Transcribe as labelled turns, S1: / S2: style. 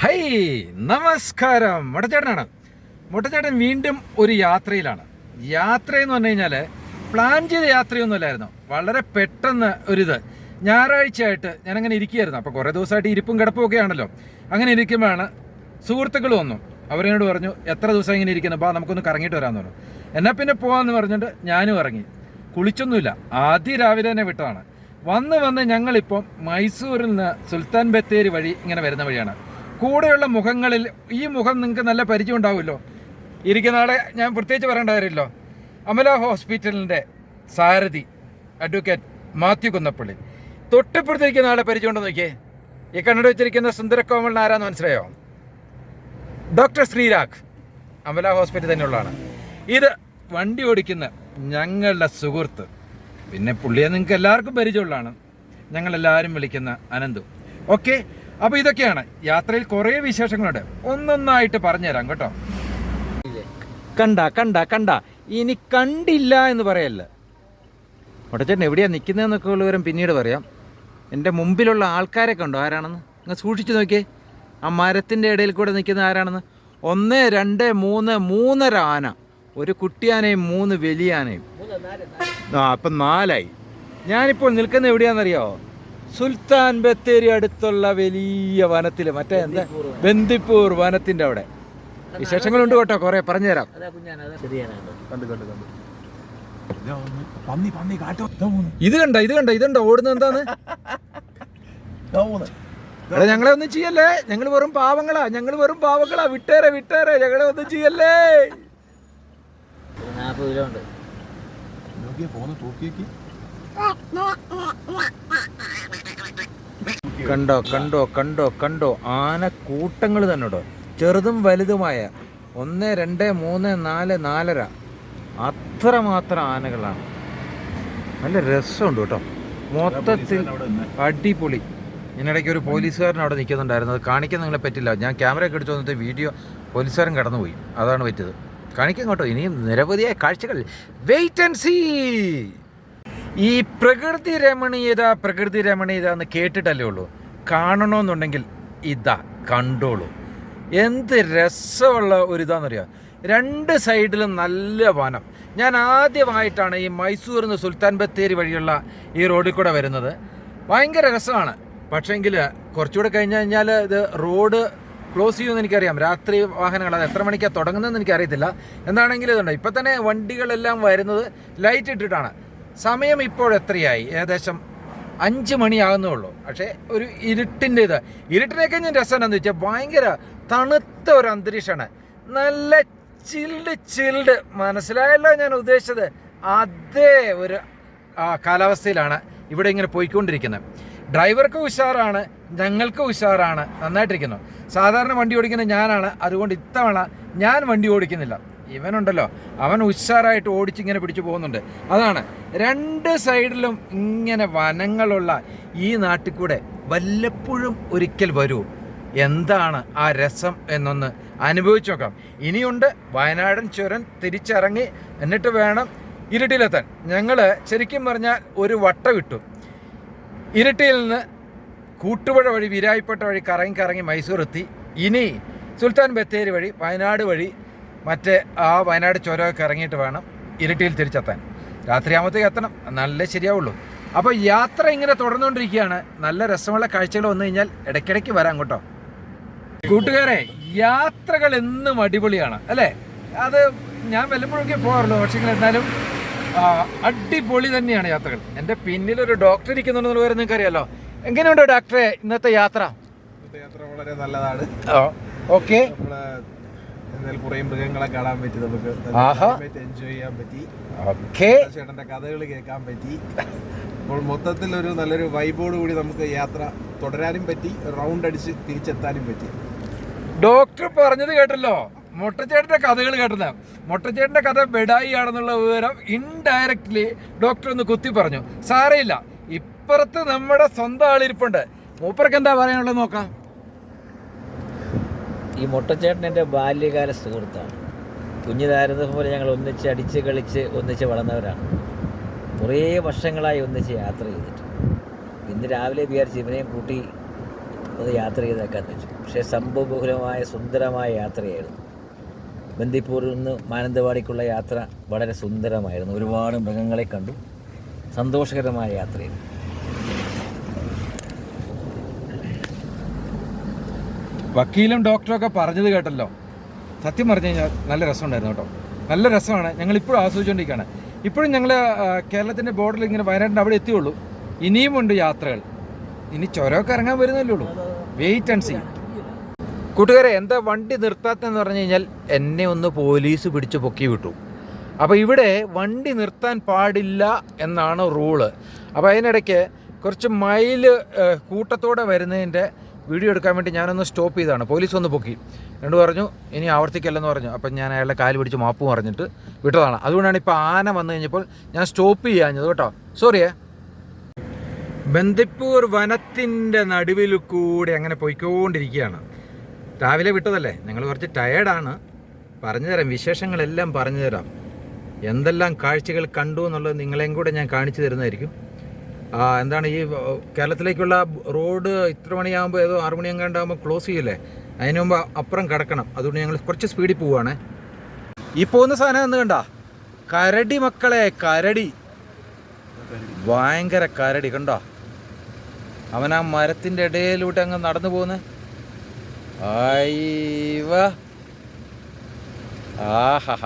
S1: High നമസ്കാരം. മുട്ടച്ചേട്ടനാണ്. മുട്ടച്ചേട്ടൻ വീണ്ടും ഒരു യാത്രയിലാണ്. യാത്രയെന്ന് പറഞ്ഞു കഴിഞ്ഞാൽ പ്ലാൻ ചെയ്ത യാത്രയൊന്നുമല്ലായിരുന്നു. വളരെ പെട്ടെന്ന് ഒരിത് ഞായറാഴ്ചയായിട്ട് ഞാനങ്ങനെ ഇരിക്കുകയായിരുന്നു. അപ്പോൾ കുറേ ദിവസമായിട്ട് ഇരിപ്പും കിടപ്പും ഒക്കെ ആണല്ലോ. അങ്ങനെ ഇരിക്കുമ്പോഴാണ് സുഹൃത്തുക്കൾ വന്നു. അവരോട് പറഞ്ഞു, എത്ര ദിവസം ഇങ്ങനെ ഇരിക്കുന്നു, ബാ നമുക്കൊന്ന് കറങ്ങിയിട്ട് വരാമെന്ന് പറഞ്ഞു. എന്നാൽ പിന്നെ പോകാമെന്ന് പറഞ്ഞിട്ട് ഞാനും ഇറങ്ങി. കുളിച്ചൊന്നുമില്ല, ആദ്യം രാവിലെ തന്നെ വിട്ടതാണ്. വന്ന് ഞങ്ങളിപ്പം മൈസൂരിൽ നിന്ന് സുൽത്താൻ ബത്തേരി വഴി ഇങ്ങനെ വരുന്ന വഴിയാണ്. കൂടെയുള്ള മുഖങ്ങളിൽ ഈ മുഖം നിങ്ങൾക്ക് നല്ല പരിചയം ഉണ്ടാവുമല്ലോ. ഇരിക്കുന്ന ആളെ ഞാൻ പ്രത്യേകിച്ച് പറയേണ്ട കാര്യമില്ലോ. അമല ഹോസ്പിറ്റലിൻ്റെ സാരഥി അഡ്വക്കേറ്റ് മാത്യു കുന്നപ്പള്ളി. തൊട്ടിപ്പുറത്തിരിക്കുന്ന ആളെ പരിചയം ഉണ്ടോ നോക്കിയേ. ഈ കണ്ണട വെച്ചിരിക്കുന്ന സുന്ദരക്കോമളിന് ആരാന്ന് മനസ്സിലായോ? ഡോക്ടർ ശ്രീരാഗ്, അമല ഹോസ്പിറ്റൽ തന്നെയുള്ളതാണ്. ഇത് വണ്ടി ഓടിക്കുന്ന ഞങ്ങളുടെ സുഹൃത്ത്. പിന്നെ പുള്ളിയെ നിങ്ങൾക്ക് എല്ലാവർക്കും പരിചയമുള്ളതാണ്. ഞങ്ങളെല്ലാവരും വിളിക്കുന്ന അനന്തു. ഓക്കെ, അപ്പോൾ ഇതൊക്കെയാണ് യാത്രയിൽ കുറേ വിശേഷങ്ങളുണ്ട്. ഒന്നൊന്നായിട്ട് പറഞ്ഞുതരാം കേട്ടോ. കണ്ട ഇനി കണ്ടില്ല എന്ന് പറയല്ല. ഒട്ടച്ചേട്ടൻ എവിടെയാണ് നിൽക്കുന്നതെന്നൊക്കെ ഉള്ളവരും പിന്നീട് പറയാം. എൻ്റെ മുമ്പിലുള്ള ആൾക്കാരെ കണ്ടോ ആരാണെന്ന്? നിങ്ങൾ സൂക്ഷിച്ചു നോക്കിയേ. ആ മരത്തിൻ്റെ ഇടയിൽ കൂടെ നിൽക്കുന്ന ആരാണെന്ന്. 1, 2, 3 മൂന്നര ആന, ഒരു കുട്ടിയാനയും 3 വലിയ ആനയും. അപ്പം 4ആയി. ഞാനിപ്പോൾ നിൽക്കുന്നത് എവിടെയാണെന്നറിയാമോ? സുൽത്താൻ ബത്തേരി അടുത്തുള്ള വലിയ വനത്തിൽ, മറ്റേ എന്താ ബന്ദിപ്പൂർ വനത്തിൻ്റെ അവിടെ. വിശേഷങ്ങളുണ്ട് കേട്ടോ, കുറേ പറഞ്ഞു തരാം. ഇതുണ്ടോ ഓടുന്നത് എന്താന്ന്? ഞങ്ങളെ ഒന്നും ചെയ്യല്ലേ, ഞങ്ങൾ വെറും പാവങ്ങളാ. വിട്ടേരെ ഞങ്ങളെ ഒന്നും ചെയ്യല്ലേ. കണ്ടോ ആന കൂട്ടങ്ങൾ തന്നെ കേട്ടോ, ചെറുതും വലുതുമായ. 1, 2, 3, 4, 4.5 അത്രമാത്രം ആനകളാണ്. നല്ല രസമുണ്ട് കേട്ടോ, മൊത്തത്തിൽ അടിപൊളി. ഇതിനിടയ്ക്ക് ഒരു പോലീസുകാരൻ അവിടെ നിൽക്കുന്നുണ്ടായിരുന്നു. അത് കാണിക്കാൻ നിങ്ങളെ പറ്റില്ല. ഞാൻ ക്യാമറയൊക്കെ എടുത്തു വന്നിട്ട് വീഡിയോ പോലീസുകാരൻ കടന്നുപോയി, അതാണ് പറ്റിയത്. കാണിക്കാം കേട്ടോ, ഇനിയും നിരവധിയായ കാഴ്ചകൾ. Wait and see. ഈ പ്രകൃതി രമണീയത എന്ന് കേട്ടിട്ടല്ലേ ഉള്ളൂ. കാണണമെന്നുണ്ടെങ്കിൽ ഇതാ കണ്ടോളൂ. എന്ത് രസമുള്ള ഒരിതാണെന്നറിയാം. 2 സൈഡിലും നല്ല വനം. ഞാൻ ആദ്യമായിട്ടാണ് ഈ മൈസൂരിൽ നിന്ന് സുൽത്താൻ ബത്തേരി വഴിയുള്ള ഈ റോഡിൽ കൂടെ വരുന്നത്. ഭയങ്കര രസമാണ്. പക്ഷേങ്കിൽ കുറച്ചുകൂടെ കഴിഞ്ഞാൽ ഇത് റോഡ് ക്ലോസ് ചെയ്യുമെന്ന് എനിക്കറിയാം. രാത്രി വാഹനങ്ങൾ അത് എത്ര മണിക്കാണ് തുടങ്ങുന്നതെന്ന് എനിക്കറിയത്തില്ല. എന്താണെങ്കിലും ഇതുണ്ട്, ഇപ്പം തന്നെ വണ്ടികളെല്ലാം വരുന്നത് ലൈറ്റ് ഇട്ടിട്ടാണ്. സമയം ഇപ്പോൾ എത്രയായി? ഏകദേശം 5 മണിയാകുന്നേ ഉള്ളൂ. പക്ഷേ ഒരു ഇരുട്ടിനൊക്കെ ഞാൻ രസം എന്താണെന്ന് വെച്ചാൽ ഭയങ്കര തണുത്ത ഒരു അന്തരീക്ഷമാണ്. നല്ല ചിൽഡ് മനസ്സിലായല്ലോ ഞാൻ ഉദ്ദേശിച്ചത്. അതേ ഒരു കാലാവസ്ഥയിലാണ് ഇവിടെ ഇങ്ങനെ പോയിക്കൊണ്ടിരിക്കുന്നത്. ഡ്രൈവർക്ക് ഉഷാറാണ്, ഞങ്ങൾക്ക് ഉഷാറാണ്, നന്നായിട്ടിരിക്കുന്നു. സാധാരണ വണ്ടി ഓടിക്കുന്ന ഞാനാണ്, അതുകൊണ്ട് ഇത്തവണ ഞാൻ വണ്ടി ഓടിക്കുന്നില്ല. ഇവനുണ്ടല്ലോ, അവൻ ഉഷാറായിട്ട് ഓടിച്ചിങ്ങനെ പിടിച്ചു പോകുന്നുണ്ട്. അതാണ് 2 സൈഡിലും ഇങ്ങനെ വനങ്ങളുള്ള ഈ നാട്ടിൽ കൂടെ വല്ലപ്പോഴും ഒരിക്കൽ വരൂ. എന്താണ് ആ രസം എന്നൊന്ന് അനുഭവിച്ചു നോക്കാം. ഇനിയുണ്ട് വയനാടൻ ചുരം തിരിച്ചിറങ്ങി എന്നിട്ട് വേണം ഇരിട്ടിയിലെത്താൻ. ഞങ്ങൾ ശരിക്കും പറഞ്ഞാൽ ഒരു വട്ടം ഇട്ടു. ഇരിട്ടിയിൽ നിന്ന് കൂട്ടുപുഴ വഴി വീരായിപ്പേട്ട വഴി കറങ്ങി മൈസൂർ എത്തി. ഇനി സുൽത്താൻ ബത്തേരി വഴി വയനാട് വഴി മറ്റേ ആ വയനാട് ചുരമൊക്കെ ഇറങ്ങിയിട്ട് വേണം ഇരിട്ടിയിൽ തിരിച്ചെത്താൻ. രാത്രിയാകുമ്പോഴത്തേക്ക് എത്തണം, നല്ല ശരിയാവുള്ളൂ. അപ്പോൾ യാത്ര ഇങ്ങനെ തുടർന്നുകൊണ്ടിരിക്കുകയാണ്. നല്ല രസമുള്ള കാഴ്ചകൾ വന്നു കഴിഞ്ഞാൽ ഇടയ്ക്കിടയ്ക്ക് വരാം കേട്ടോ. കൂട്ടുകാരെ, യാത്രകൾ എന്നും അടിപൊളിയാണ് അല്ലേ? അത് ഞാൻ വല്ലപ്പോഴൊക്കെ പോകാറുള്ളൂ. പക്ഷേ എന്നാലും അടിപൊളി തന്നെയാണ് യാത്രകൾ. എൻ്റെ പിന്നിലൊരു ഡോക്ടർ ഇരിക്കുന്നുണ്ടെന്ന് പറയുന്നത് നിങ്ങൾക്കറിയാലോ. എങ്ങനെയുണ്ടോ ഡോക്ടറെ ഇന്നത്തെ യാത്ര?
S2: വളരെ നല്ലതാണ്.
S1: ഓക്കെ,
S2: കുറേ മൃഗങ്ങളെ കാണാൻ പറ്റി, നമുക്ക് എൻജോയ് ചെയ്യാൻ പറ്റി, ചേട്ടൻ്റെ കഥകൾ കേൾക്കാൻ പറ്റി. അപ്പോൾ മൊത്തത്തിൽ ഒരു നല്ലൊരു വൈബോട് കൂടി നമുക്ക് യാത്ര തുടരാനും പറ്റി, റൗണ്ട് അടിച്ച് തിരിച്ചെത്താനും പറ്റി.
S1: ഡോക്ടർ പറഞ്ഞത് കേട്ടല്ലോ, മൊട്ടച്ചേട്ടൻ്റെ കഥകൾ കേട്ടത്. മൊട്ടച്ചേട്ടൻ്റെ കഥ ബെഡായി ആണെന്നുള്ള വിവരം ഇൻഡയറക്റ്റ്ലി ഡോക്ടർ ഒന്ന് കുത്തി പറഞ്ഞു. സാരയില്ല, ഇപ്പുറത്ത് നമ്മുടെ സ്വന്തം ആളിരിപ്പുണ്ട്. മൂപ്പർക്ക് എന്താ പറയാനുള്ളത് നോക്കാം.
S3: ഈ മൊട്ടച്ചേട്ടൻ എൻ്റെ ബാല്യകാല സുഹൃത്താണ്. കുഞ്ഞിതായിരുന്നത് പോലെ ഞങ്ങൾ ഒന്നിച്ച് അടിച്ച് കളിച്ച് ഒന്നിച്ച് വളർന്നവരാണ്. കുറേ വർഷങ്ങളായി ഒന്നിച്ച് യാത്ര ചെയ്തിട്ട് ഇന്ന് രാവിലെ വിചാരിച്ച് ഇവനെയും കൂട്ടി ഒന്ന് യാത്ര ചെയ്തേക്കാന്ന് വെച്ചു. പക്ഷേ സംഭവബഹുലമായ സുന്ദരമായ യാത്രയായിരുന്നു. ബന്ദിപ്പൂരിൽ നിന്ന് മാനന്തവാടിക്കുള്ള യാത്ര വളരെ സുന്ദരമായിരുന്നു. ഒരുപാട് മൃഗങ്ങളെ കണ്ടു. സന്തോഷകരമായ യാത്രയായിരുന്നു.
S1: വക്കീലും ഡോക്ടറും ഒക്കെ പറഞ്ഞത് കേട്ടല്ലോ. സത്യം പറഞ്ഞു കഴിഞ്ഞാൽ നല്ല രസമുണ്ടായിരുന്നു കേട്ടോ. നല്ല രസമാണ്. ഞങ്ങളിപ്പോഴും ആസ്വദിച്ചുകൊണ്ടിരിക്കുകയാണ്. ഇപ്പോഴും ഞങ്ങൾ കേരളത്തിൻ്റെ ബോർഡറിൽ ഇങ്ങനെ വയനാട്ടിൻ്റെ അവിടെ എത്തിയുള്ളൂ. ഇനിയുമുണ്ട് യാത്രകൾ. ഇനി ചുരമൊക്കെ ഇറങ്ങാൻ വരുന്നല്ലേ ഉള്ളൂ. Wait and see. കൂട്ടുകാരെ, എന്താ വണ്ടി നിർത്താത്തെന്ന് പറഞ്ഞു കഴിഞ്ഞാൽ എന്നെ ഒന്ന് പോലീസ് പിടിച്ച് പൊക്കി വിട്ടു. അപ്പോൾ ഇവിടെ വണ്ടി നിർത്താൻ പാടില്ല എന്നാണ് റൂള്. അപ്പോൾ അതിനിടയ്ക്ക് കുറച്ച് മൈല് കൂട്ടത്തോടെ വരുന്നതിൻ്റെ വീഡിയോ എടുക്കാൻ വേണ്ടി ഞാനൊന്ന് സ്റ്റോപ്പ് ചെയ്തതാണ്. പോലീസ് ഒന്ന് പൊക്കി എന്നിട്ട് പറഞ്ഞു ഇനി ആവർത്തിക്കല്ലെന്ന് പറഞ്ഞു. അപ്പം ഞാൻ അയാളുടെ കാല് പിടിച്ച് മാപ്പ് പറഞ്ഞിട്ട് വിട്ടതാണ്. അതുകൊണ്ടാണ് ഇപ്പോൾ ആന വന്നു കഴിഞ്ഞപ്പോൾ ഞാൻ സ്റ്റോപ്പ് ചെയ്യാഞ്ഞത് കേട്ടോ. സോറിയേ. ബന്ദിപ്പൂർ വനത്തിൻ്റെ നടുവിൽ കൂടെ അങ്ങനെ പോയിക്കൊണ്ടിരിക്കുകയാണ്. രാവിലെ വിട്ടതല്ലേ, ഞങ്ങൾ കുറച്ച് ടയേർഡാണ്. പറഞ്ഞു തരാം, വിശേഷങ്ങളെല്ലാം പറഞ്ഞു തരാം. എന്തെല്ലാം കാഴ്ചകൾ കണ്ടു എന്നുള്ളത് നിങ്ങളെയും കൂടെ ഞാൻ കാണിച്ചു തരുന്നതായിരിക്കും. എന്താണ് ഈ കേരളത്തിലേക്കുള്ള റോഡ് ഇത്ര മണിയാകുമ്പോൾ ഏതോ 6 മണിയെങ്ങാണ്ടാകുമ്പോൾ ക്ലോസ് ചെയ്യില്ലേ, അതിന് മുമ്പ് അപ്പുറം കിടക്കണം. അതുകൊണ്ട് ഞങ്ങൾ കുറച്ച് സ്പീഡിൽ പോവുകയാണേ. ഈ പോകുന്ന സാധനം എന്ന് കണ്ട കരടി മക്കളെ, കരടി, ഭയങ്കര കരടി കണ്ടോ. അവൻ ആ മരത്തിൻ്റെ ഇടയിലൂടെ അങ്ങ് നടന്നു പോകുന്നത്. ആഹാ